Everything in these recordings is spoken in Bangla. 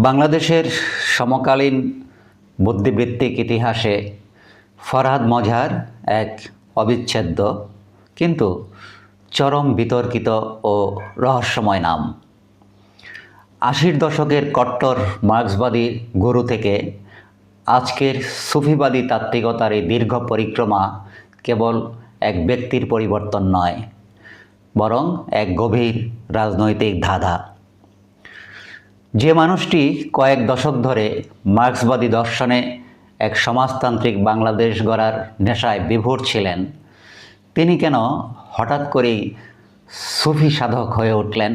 বাংলাদেশের সমকালীন বুদ্ধিবৃত্তিক ইতিহাসে ফরহাদ মজহার এক অবিচ্ছেদ্য কিন্তু চরম বিতর্কিত ও রহস্যময় নাম। ৮০ দশকের কট্টর মার্ক্সবাদী গুরু থেকে আজকের সুফিবাদী তাত্ত্বিকতার এই দীর্ঘ পরিক্রমা কেবল এক ব্যক্তির পরিবর্তন নয়, বরং এক গভীর রাজনৈতিক ধাঁধা। যে মানুষটি কয়েক দশক ধরে মার্ক্সবাদী দর্শনে এক সমাজতান্ত্রিক বাংলাদেশ গড়ার নেশায় বিভোর ছিলেন, তিনি কেন হঠাৎ করেই সুফি সাধক হয়ে উঠলেন?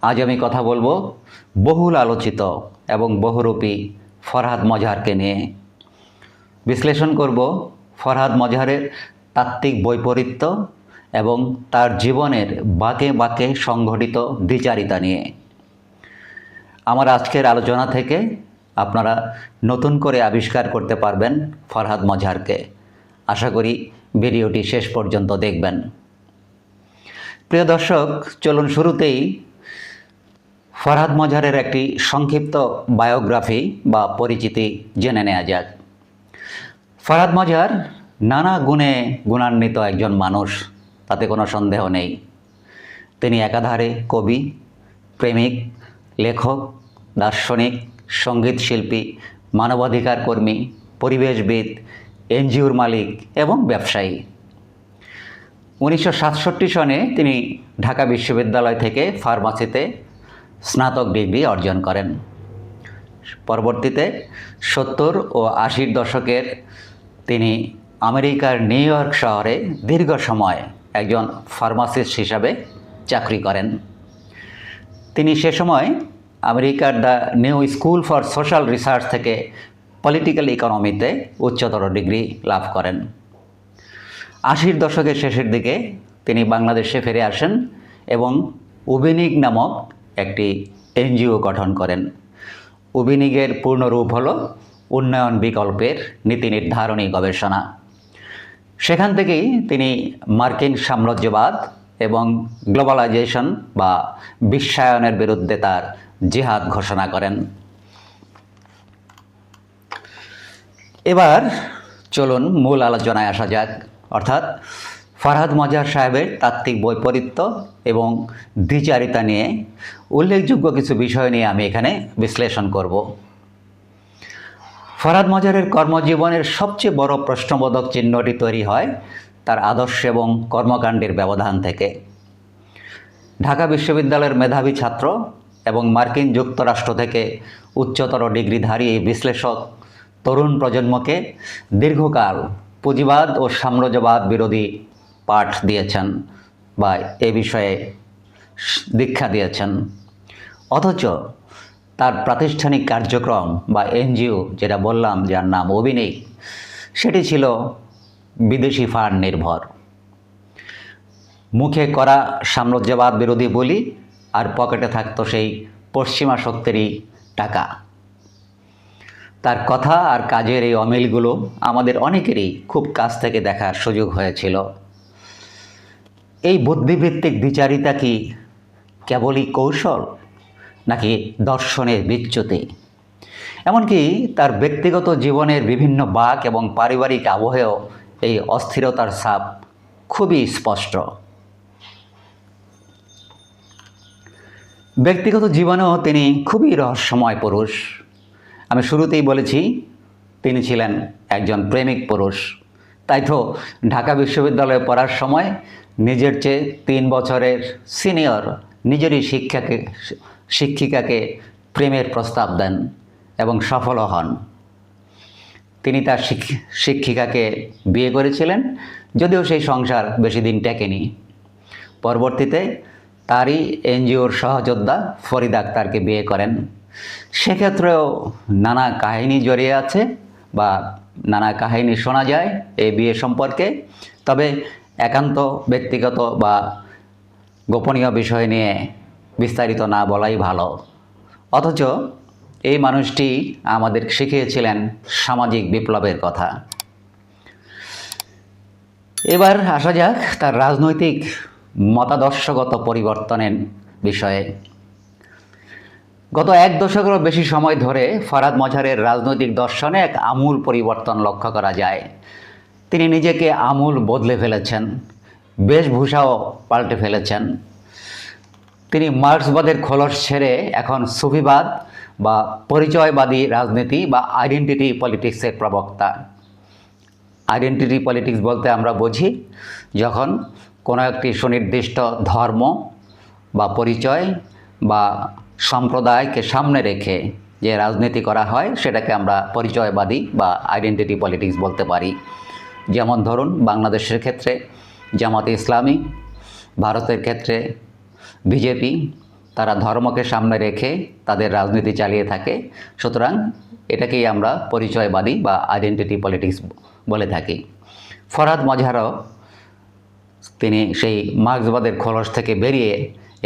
আজ আমি কথা বলবো বহুল আলোচিত এবং বহুরূপী ফরহাদ মজহারকে নিয়ে। বিশ্লেষণ করব ফরহাদ মজহারের তাত্ত্বিক বৈপরীত্য এবং তার জীবনের বাঁকে বাঁকে সংঘটিত দ্বিচারিতা নিয়ে। আমার আজকের আলোচনা থেকে আপনারা নতুন করে আবিষ্কার করতে পারবেন ফরহাদ মজহারকে। আশা করি ভিডিওটি শেষ পর্যন্ত দেখবেন। প্রিয় দর্শক, চলুন শুরুতেই ফরহাদ মজহারের একটি সংক্ষিপ্ত বায়োগ্রাফি বা পরিচিতি জেনে নেওয়া যাক। ফরহাদ মজহার নানা গুণে গুণান্বিত একজন মানুষ, তাতে কোনো সন্দেহ নেই। তিনি একাধারে কবি, প্রেমিক, লেখক, দার্শনিক, সঙ্গীত শিল্পী, মানবাধিকার কর্মী, পরিবেশবিদ, এনজিওর মালিক এবং ব্যবসায়ী। 1967 সনে তিনি ঢাকা বিশ্ববিদ্যালয় থেকে ফার্মাসিতে স্নাতক ডিগ্রি অর্জন করেন। পরবর্তীতে 70 ও 80-র দশকের তিনি আমেরিকার নিউ ইয়র্ক শহরে দীর্ঘ সময় একজন ফার্মাসিস্ট হিসাবে চাকরি করেন। তিনি সে সময় আমেরিকার the new school for social research থেকে পলিটিক্যাল ইকোনমিতে উচ্চতর ডিগ্রি লাভ করেন। 80-র দশকের শেষের দিকে তিনি বাংলাদেশে ফিরে আসেন এবং উবিনিগ নামক একটি এনজিও গঠন করেন। উবিনিগের পূর্ণরূপ হল উন্নয়ন বিকল্পের নীতি নির্ধারণী গবেষণা। সেখান থেকেই তিনি মার্কিন সাম্রাজ্যবাদ এবং গ্লোবালাইজেশন বা বিশ্বায়নের বিরুদ্ধে তার জিহাদ ঘোষণা করেন। এবার চলুন মূল আলোচনায় আসা যাক, অর্থাৎ ফরহাদ মজহার সাহেবের তাত্ত্বিক বৈপরীত্য এবং দ্বিচারিতা নিয়ে উল্লেখযোগ্য কিছু বিষয় নিয়ে আমি এখানে বিশ্লেষণ করব। ফরহাদ মজহারের কর্মজীবনের সবচেয়ে বড় প্রশ্নবোধক চিহ্নটি তৈরি হয় তার আদর্শ এবং কর্মকাণ্ডের ব্যবধান থেকে। ঢাকা বিশ্ববিদ্যালয়ের মেধাবী ছাত্র এবং মার্কিন যুক্তরাষ্ট্র থেকে উচ্চতর ডিগ্রিধারী এই বিশ্লেষক তরুণ প্রজন্মকে দীর্ঘকাল পুঁজিবাদ ও সাম্রাজ্যবাদ বিরোধী পাঠ দিয়েছেন বা এ বিষয়ে দীক্ষা দিয়েছেন। অথচ তার প্রাতিষ্ঠানিক কার্যক্রম বা এনজিও, যেটা বললাম যার নাম উবিনিগ, সেটি ছিল বিদেশি ফান্ড নির্ভর। মুখে করা সাম্রাজ্যবাদ বিরোধী বলি আর পকেটে থাকতো সেই পশ্চিমা শক্তিরই টাকা। তার কথা আর কাজের এই অমিলগুলো আমাদের অনেকেরই খুব কাছ থেকে দেখার সুযোগ হয়েছিল। এই বুদ্ধিভিত্তিক দ্বিচারিতা কি কেবলই কৌশল, নাকি দর্শনের বিচ্যুতি? এমনকি তার ব্যক্তিগত জীবনের বিভিন্ন বাঁক এবং পারিবারিক আবহেও এই অস্থিরতার ছাপ খুবই স্পষ্ট। ব্যক্তিগত জীবনেও তিনি খুবই রহস্যময় পুরুষ। আমি শুরুতেই বলেছি তিনি ছিলেন একজন প্রেমিক পুরুষ। তাই তো ঢাকা বিশ্ববিদ্যালয়ে পড়ার সময় নিজের চেয়ে 3 বছরের সিনিয়র নিজেরই শিক্ষিকাকে প্রেমের প্রস্তাব দেন এবং সফলও হন। তিনি তার শিক্ষিকাকে বিয়ে করেছিলেন, যদিও সেই সংসার বেশি দিন টেকেনি। পরবর্তীতে তারই এনজিওর সহযোদ্ধা ফরিদ আক্তারকে বিয়ে করেন। সেক্ষেত্রেও নানা কাহিনী জড়িয়ে আছে বা নানা কাহিনী শোনা যায় এই বিয়ে সম্পর্কে। তবে একান্ত ব্যক্তিগত বা গোপনীয় বিষয় নিয়ে বিস্তারিত না বলাই ভালো। অথচ এই মানুষটি আমাদের শিখিয়েছিলেন সামাজিক বিপ্লবের কথা। এবার আসা যাক তার রাজনৈতিক মতাদর্শগত পরিবর্তনের বিষয়ে। গত এক দশকেরও বেশি সময় ধরে ফরহাদ মজহারের রাজনৈতিক দর্শনে এক আমূল পরিবর্তন লক্ষ্য করা যায়। তিনি নিজেকে আমূল বদলে ফেলেছেন, বেশভূষাও পাল্টে ফেলেছেন। তিনি মার্ক্সবাদের খোলস ছেড়ে এখন সুফিবাদ বা পরিচয়বাদী রাজনীতি বা আইডেন্টিটি পলিটিক্সের প্রবক্তা। আইডেন্টিটি পলিটিক্স বলতে আমরা বুঝি যখন কোনো একটি সুনির্দিষ্ট ধর্ম বা পরিচয় বা সম্প্রদায়কে সামনে রেখে যে রাজনীতি করা হয় সেটাকে আমরা পরিচয়বাদী বা আইডেন্টিটি পলিটিক্স বলতে পারি। যেমন ধরুন বাংলাদেশের ক্ষেত্রে জামাতে ইসলামী, ভারতের ক্ষেত্রে বিজেপি, তারা ধর্মকে সামনে রেখে তাদের রাজনীতি চালিয়ে থাকে। সুতরাং এটাকেই আমরা পরিচয়বাদী বা আইডেন্টিটি পলিটিক্স বলে থাকি। ফরহাদ মজহারও তিনি সেই মার্ক্সবাদের খোলস থেকে বেরিয়ে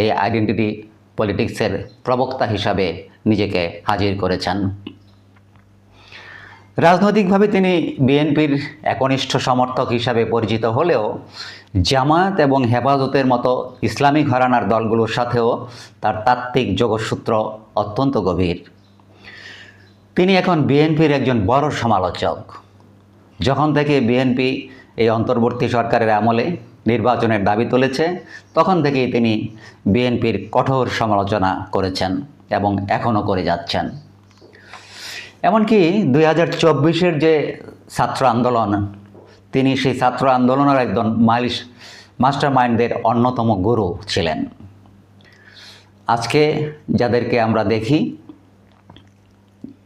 এই আইডেন্টিটি পলিটিক্সের প্রবক্তা হিসাবে নিজেকে হাজির করেছেন। রাজনৈতিকভাবে তিনি বিএনপির একনিষ্ঠ সমর্থক হিসাবে পরিচিত হলেও জামায়াত এবং হেফাজতের মতো ইসলামী ঘরানার দলগুলোর সাথেও তার তাত্ত্বিক যোগসূত্র অত্যন্ত গভীর। তিনি এখন বিএনপির একজন বড় সমালোচক। যখন থেকে বিএনপি এই অন্তর্বর্তী সরকারের আমলে নির্বাচনের দাবি তুলেছে তখন থেকেই তিনি বিএনপির কঠোর সমালোচনা করেছেন এবং এখনও করে যাচ্ছেন। এমনকি 2024-এর যে ছাত্র আন্দোলন, তিনি সেই ছাত্র আন্দোলনের একজন মাস্টার মাইন্ডদের অন্যতম গুরু ছিলেন। আজকে যাদেরকে আমরা দেখি,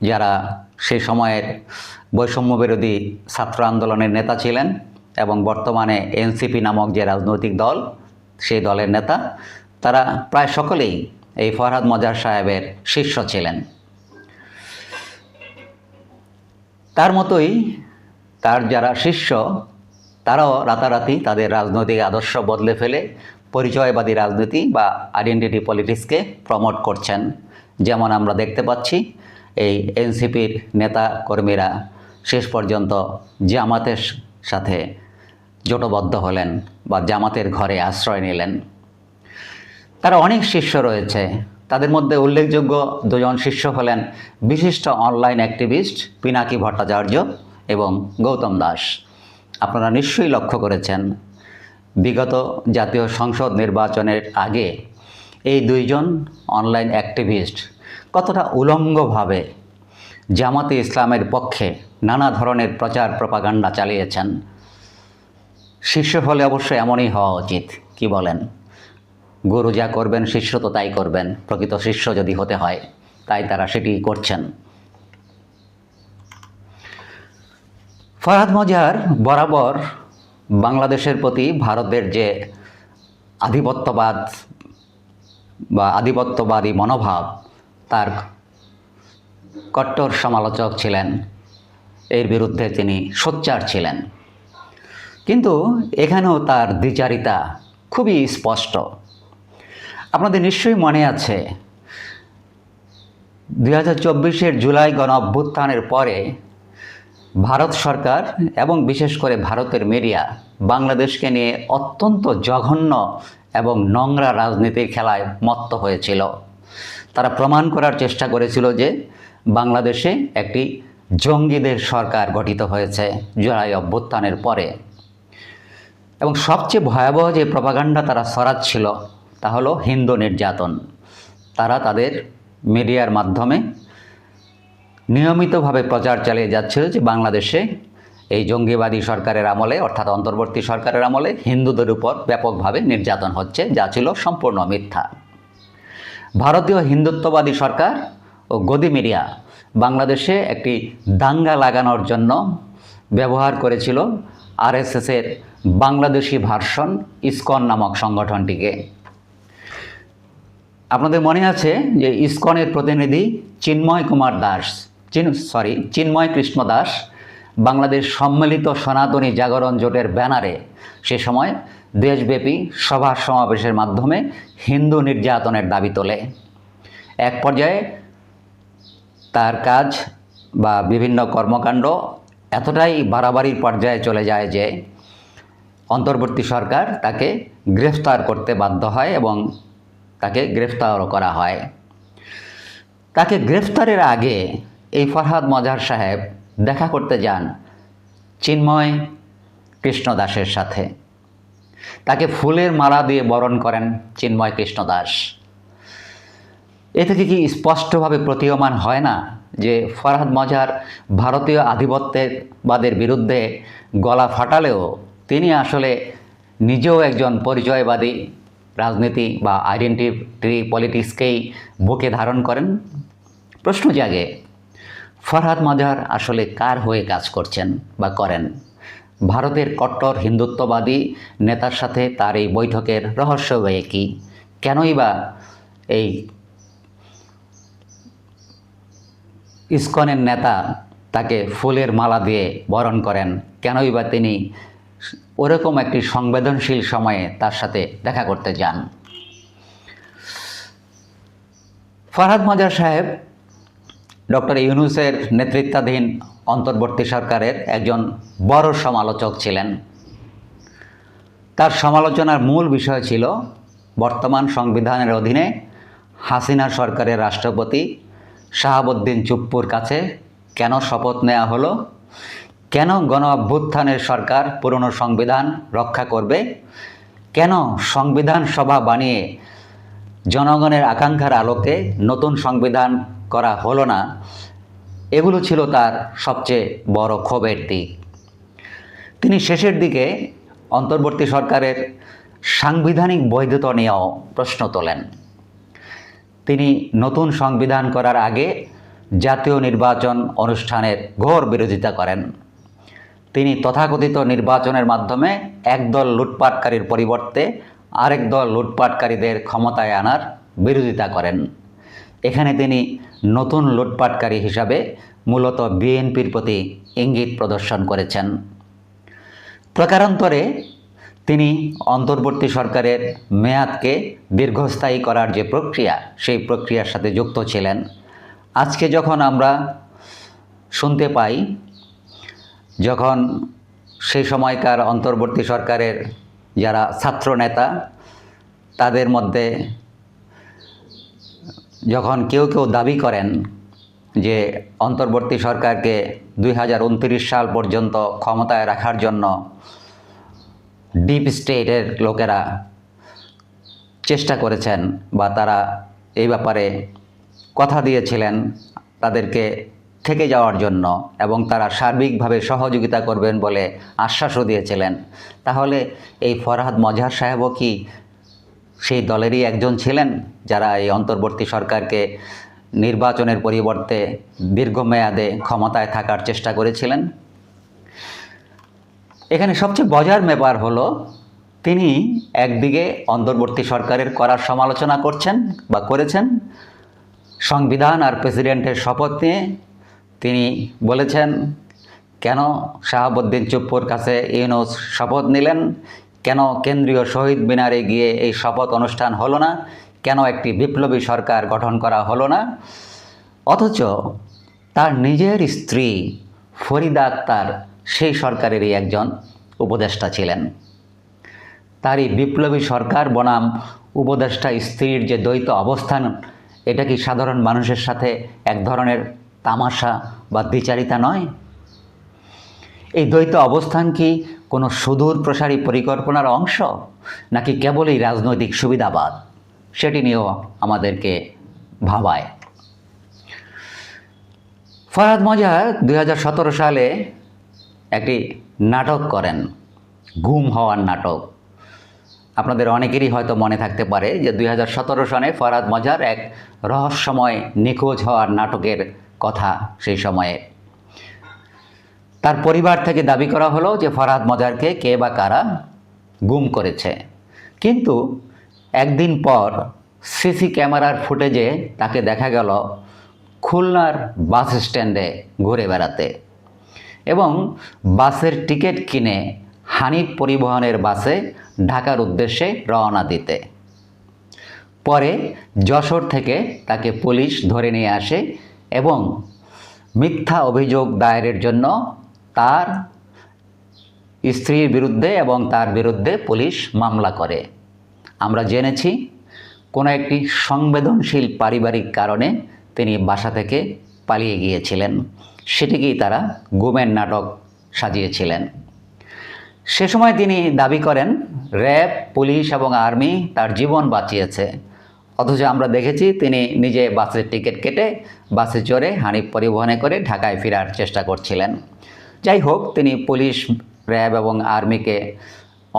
যারা সেই সময়ের বৈষম্য বিরোধী ছাত্র আন্দোলনের নেতা ছিলেন এবং বর্তমানে এনসিপি নামক যে রাজনৈতিক দল, সেই দলের নেতা, তারা প্রায় সকলেই এই ফরহাদ মজহার সাহেবের শিষ্য ছিলেন। তার মতোই তার যারা শিষ্য তারাও রাতারাতি তাদের রাজনৈতিক আদর্শ বদলে ফেলে পরিচয়বাদী রাজনীতি বা আইডেন্টিটি পলিটিক্সকে প্রমোট করছেন। যেমন আমরা দেখতে পাচ্ছি এই এনসিপির নেতা কর্মীরা শেষ পর্যন্ত জামাতের সাথে জোটবদ্ধ হলেন বা জামাতের ঘরে আশ্রয় নিলেন। তার অনেক শিষ্য রয়েছে, তাদের মধ্যে উল্লেখযোগ্য দুজন শিষ্য হলেন বিশিষ্ট অনলাইন অ্যাক্টিভিস্ট পিনাকি ভট্টাচার্য এবং গৌতম দাস। আপনারা নিশ্চয়ই লক্ষ্য করেছেন বিগত জাতীয় সংসদ নির্বাচনের আগে এই দুইজন অনলাইন অ্যাক্টিভিস্ট কতটা উলঙ্গভাবে জামাতে ইসলামের পক্ষে নানা ধরনের প্রচার প্রপাগান্ডা চালিয়েছেন। শিষ্য হলে অবশ্যই এমনই হওয়া উচিত, কি বলেন? গুরু যা করবেন শিষ্য তো তাই করবেন, প্রকৃত শিষ্য যদি হতে হয়, তাই তারা সেটি করছেন। ফরহাদ মজহার বরাবর বাংলাদেশের প্রতি ভারতের যে আধিপত্যবাদ বা আধিপত্যবাদী মনোভাব, তার কট্টর সমালোচক ছিলেন। এর বিরুদ্ধে তিনি সোচ্চার ছিলেন। কিন্তু এখানেও তার দ্বিচারিতা খুবই স্পষ্ট। আপনাদের নিশ্চয়ই মনে আছে 2024-এর জুলাই গণ অভ্যুত্থানের পরে ভারত সরকার এবং বিশেষ করে ভারতের মিডিয়া বাংলাদেশকে নিয়ে অত্যন্ত জঘন্য এবং নোংরা রাজনীতির খেলায় মত্ত হয়েছিল। তারা প্রমাণ করার চেষ্টা করেছিল যে বাংলাদেশে একটি জঙ্গিদের সরকার গঠিত হয়েছে জুলাই অভ্যুত্থানের পরে। এবং সবচেয়ে ভয়াবহ যে প্রপাগান্ডা তারা ছড়াচ্ছিল তা হলো হিন্দু নির্যাতন। তারা তাদের মিডিয়ার মাধ্যমে নিয়মিতভাবে প্রচার চালিয়ে যাচ্ছিল যে বাংলাদেশে এই জঙ্গিবাদী সরকারের আমলে, অর্থাৎ অন্তর্বর্তী সরকারের আমলে হিন্দুদের উপর ব্যাপকভাবে নির্যাতন হচ্ছে, যা ছিল সম্পূর্ণ মিথ্যা। ভারতীয় হিন্দুত্ববাদী সরকার ও গদি মিডিয়া বাংলাদেশে একটি দাঙ্গা লাগানোর জন্য ব্যবহার করেছিল আরএসএসের বাংলাদেশি ভার্সন ইসকন নামক সংগঠনটিকে। আপনাদের মনে আছে যে ইসকনের প্রতিনিধি চিন্ময় কৃষ্ণ দাস বাংলাদেশ সম্মিলিত সনাতনী জাগরণ জোটের ব্যানারে সে সময় দেশব্যাপী সভা সমাবেশের মাধ্যমে হিন্দু নির্যাতনের দাবি তোলে। এক পর্যায়ে তার কাজ বা বিভিন্ন কর্মকাণ্ড এতটাই বাড়াবাড়ির পর্যায়ে চলে যায় যে অন্তর্বর্তী সরকার তাকে গ্রেফতার করতে বাধ্য হয় এবং তাকে গ্রেফতারও করা হয়। তাকে গ্রেফতারের আগে এই ফরহাদ মজার সাহেব দেখা করতে যান চিন্ময় কৃষ্ণ দাসের সাথে। তাকে ফুলের মালা দিয়ে বরণ করেন চিন্ময় কৃষ্ণ দাস। এ থেকে কি স্পষ্টভাবে প্রতীয়মান হয় না যে ফরহাদ মজার ভারতীয় আধিপত্যবাদের বিরুদ্ধে গলা ফাটালেও তিনি আসলে নিজেও একজন পরিচয়বাদী রাজনীতি বা আইডেন্টিটি পলিটিক্সকেই বুকে ধারণ করেন? প্রশ্ন জাগে, ফরহাদ মজার আসলে কার হয়ে কাজ করছেন বা করেন? ভারতের কট্টর হিন্দুত্ববাদী নেতার সাথে তার এই বৈঠকের রহস্য হয়ে কি? কেনই বা এই ইসকনের নেতা তাকে ফুলের মালা দিয়ে বরণ করেন? কেনই বা তিনি ওরকম একটি সংবেদনশীল সময়ে তার সাথে দেখা করতে যান? ফরহাদ মজার সাহেব ডক্টর ইউনূসের নেতৃত্বাধীন অন্তর্বর্তী সরকারের একজন বড় সমালোচক ছিলেন। তার সমালোচনার মূল বিষয় ছিল বর্তমান সংবিধানের অধীনে হাসিনা সরকারের রাষ্ট্রপতি শাহাবুদ্দিন চুপ্পুর কাছে কেন শপথ নেওয়া হলো, কেন গণ অভ্যুত্থানের সরকার পুরনো সংবিধান রক্ষা করবে, কেন সংবিধান সভা বানিয়ে জনগণের আকাঙ্ক্ষার আলোকে নতুন সংবিধান করা হলো না। এগুলো ছিল তার সবচেয়ে বড় ক্ষোভের দিক। তিনি শেষের দিকে অন্তর্বর্তী সরকারের সাংবিধানিক বৈধতা নিয়েও প্রশ্ন তোলেন। তিনি নতুন সংবিধান করার আগে জাতীয় নির্বাচন অনুষ্ঠানের ঘোর বিরোধিতা করেন। তিনি তথাকথিত নির্বাচনের মাধ্যমে একদল লুটপাটকারীর পরিবর্তে আরেক দল লুটপাটকারীদের ক্ষমতায় আনার বিরোধিতা করেন। এখানে তিনি নতুন লুটপাটকারী হিসাবে মূলত বিএনপির প্রতি ইঙ্গিত প্রদর্শন করেছেন। প্রকারান্তরে তিনি অন্তর্বর্তী সরকারের মেয়াদকে দীর্ঘস্থায়ী করার যে প্রক্রিয়া, সেই প্রক্রিয়ার সাথে যুক্ত ছিলেন। আজকে যখন আমরা শুনতে পাই, যখন সেই সময়কার অন্তর্বর্তী সরকারের যারা ছাত্রনেতা, তাদের মধ্যে যখন কেউ কেউ দাবি করেন যে অন্তর্বর্তী সরকারকে 2029 সাল পর্যন্ত ক্ষমতায় রাখার জন্য ডিপ স্টেটের লোকেরা চেষ্টা করেছেন বা তারা এই ব্যাপারে কথা দিয়েছিলেন তাদেরকে থেকে যাওয়ার জন্য, এবং তারা সার্বিকভাবে সহযোগিতা করবেন বলে আশ্বাসও দিয়েছিলেন, তাহলে এই ফরহাদ মজার সাহেবও কি সেই দলেরই একজন ছিলেন যারা এই অন্তর্বর্তী সরকারকে নির্বাচনের পরিবর্তে দীর্ঘমেয়াদে ক্ষমতায় থাকার চেষ্টা করেছিলেন? এখানে সবচেয়ে মজার ব্যাপার হলো, তিনি একদিকে অন্তর্বর্তী সরকারের করার সমালোচনা করছেন বা করেছেন, সংবিধান আর প্রেসিডেন্টের শপথ নিয়ে তিনি বলেছেন কেন শাহাবুদ্দিন চুপ্পুর কাছে ইউনূস শপথ নিলেন, কেন কেন্দ্রীয় শহীদ মিনারে গিয়ে এই শপথ অনুষ্ঠান হলো না, কেন একটি বিপ্লবী সরকার গঠন করা হলো না। অথচ তার নিজের স্ত্রী ফরিদা আক্তার সেই সরকারেরই একজন উপদেষ্টা ছিলেন। তার এই বিপ্লবী সরকার বনাম উপদেষ্টা স্ত্রীর যে দ্বৈত অবস্থান, এটা কি সাধারণ মানুষের সাথে এক ধরনের তামাশা বা দ্বিচারিতা নয়? এই দ্বৈত অবস্থান কি কোনো সুদূর প্রসারী পরিকল্পনার অংশ, নাকি কেবলই রাজনৈতিক সুবিধাবাদ? সেটি নিয়েও আমাদেরকে ভাবায়। ফরহাদ মজার 2017 সালে একটি নাটক করেন, গুম হওয়ার নাটক। আপনাদের অনেকেরই হয়তো মনে থাকতে পারে যে 2017 সালে ফরহাদ মজার এক রহস্যময় নিখোঁজ হওয়ার নাটকের কথা। সেই সময়ে তার পরিবার থেকে দাবি করা হলো যে ফরহাদ মজারকে কে বা কারা গুম করেছে, কিন্তু একদিন পর সিসি ক্যামেরার ফুটেজে তাকে দেখা গেল খুলনার বাস স্ট্যান্ডে ঘুরে বেড়াতে এবং বাসের টিকিট কিনে হানিফ পরিবহনের বাসে ঢাকার উদ্দেশ্যে রওনা দিতে। পরে যশোর থেকে তাকে পুলিশ ধরে নিয়ে আসে এবং মিথ্যা অভিযোগ দায়েরের জন্য তার স্ত্রীর বিরুদ্ধে এবং তার বিরুদ্ধে পুলিশ মামলা করে। আমরা জেনেছি কোনো একটি সংবেদনশীল পারিবারিক কারণে তিনি বাসা থেকে পালিয়ে গিয়েছিলেন। সেটিকেই তারা গুমের নাটক সাজিয়েছিলেন। সে সময় তিনি দাবি করেন র্যাব, পুলিশ এবং আর্মি তার জীবন বাঁচিয়েছে, অথচ আমরা দেখেছি তিনি নিজে বাসের টিকিট কেটে বাসে চড়ে হানিফ পরিবহনে করে ঢাকায় ফেরার চেষ্টা করছিলেন। যাই হোক, তিনি পুলিশ, র্যাব এবং আর্মিকে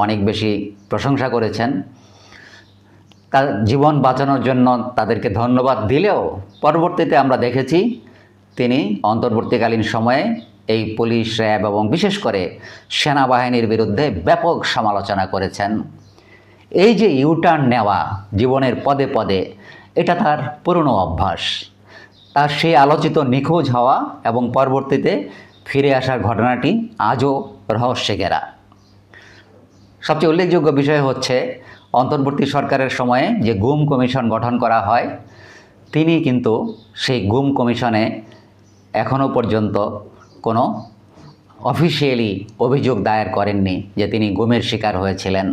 অনেক বেশি প্রশংসা করেছেন। তার জীবন বাঁচানোর জন্য তাদেরকে ধন্যবাদ দিলেও পরবর্তীতে আমরা দেখেছি তিনি অন্তর্বর্তীকালীন সময়ে এই পুলিশ, র্যাব এবং বিশেষ করে সেনাবাহিনীর বিরুদ্ধে ব্যাপক সমালোচনা করেছেন। এই যে ইউটার্ন নেওয়া জীবনের পদে পদে, এটা তার পুরনো অভ্যাস। তার সেই আলোচিত নিখোঁজ হওয়া এবং পরবর্তীতে ফিরে আসার ঘটনাটি আজও রহস্যে ঘেরা। সবচেয়ে উল্লেখযোগ্য বিষয় হচ্ছে অন্তর্বর্তী সরকারের সময়ে যে গুম কমিশন গঠন করা হয়, তিনি কিন্তু সেই গুম কমিশনে এখনও পর্যন্ত কোনো অফিসিয়ালি অভিযোগ দায়ের করেননি যে তিনি গুমের শিকার হয়েছিলেন।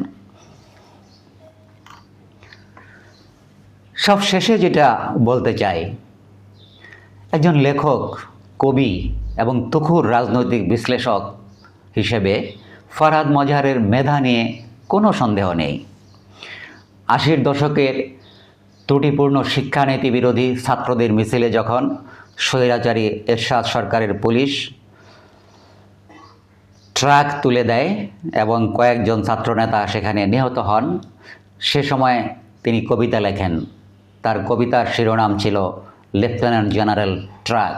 সব শেষে যেটা বলতে চাই, একজন লেখক, কবি এবং তুখুর রাজনৈতিক বিশ্লেষক হিসেবে ফরহাদ মজহারের মেধা নিয়ে কোনো সন্দেহ নেই। 80-র দশকের ত্রুটিপূর্ণ শিক্ষানীতি বিরোধী ছাত্রদের মিছিলে যখন স্বৈরাচারী এরশাদ সরকারের পুলিশ ট্রাক তুলে দেয় এবং কয়েকজন ছাত্রনেতা সেখানে নিহত হন, সে সময় তিনি কবিতা লেখেন। তার কবিতার শিরোনাম ছিল লেফটেন্যান্ট জেনারেল ট্রাক।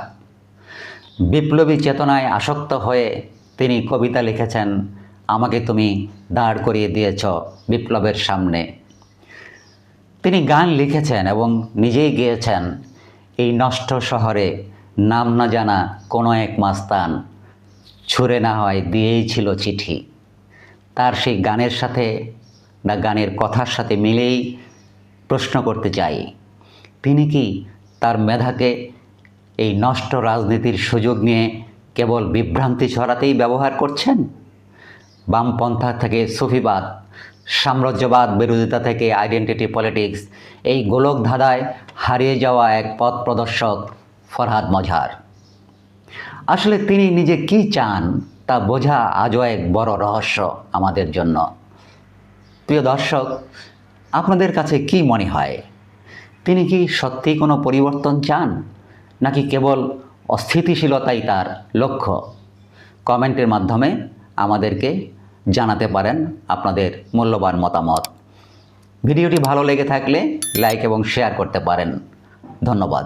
বিপ্লবী চেতনায় আসক্ত হয়ে তিনি কবিতা লিখেছেন, আমাকে তুমি দাঁড় করিয়ে দিয়েছ বিপ্লবের সামনে। তিনি গান লিখেছেন এবং নিজেই গেয়েছেন, এই নষ্ট শহরে নাম না জানা কোনো এক মাস্তান ছুঁড়ে না হয় দিয়েই ছিল চিঠি। তার সেই গানের সাথে বা গানের কথার সাথে মিলেই প্রশ্ন করতে চাই, তিনি কি তার মেধাকে এই নষ্ট রাজনীতির সুযোগ নিয়ে কেবল বিভ্রান্তি ছড়াতেই ব্যবহার করছেন? বামপন্থা থেকে সুফিবাদ, সাম্রাজ্যবাদ বিরোধিতা থেকে আইডেন্টিটি পলিটিক্স, এই গোলক ধাঁধায় হারিয়ে যাওয়া এক পথ প্রদর্শক ফরহাদ মজহার। আসলে তিনি নিজে কি চান তা বোঝা আজও এক বড় রহস্য আমাদের জন্য। প্রিয় দর্শক, আপনাদের কাছে কি মনে হয়, তিনি কি সত্যিই কোনো পরিবর্তন চান, নাকি কেবল অস্থিতিশীলতাই তার লক্ষ্য? কমেন্টের মাধ্যমে আমাদেরকে জানাতে পারেন আপনাদের মূল্যবান মতামত। ভিডিওটি ভালো লেগে থাকলে লাইক এবং শেয়ার করতে পারেন। ধন্যবাদ।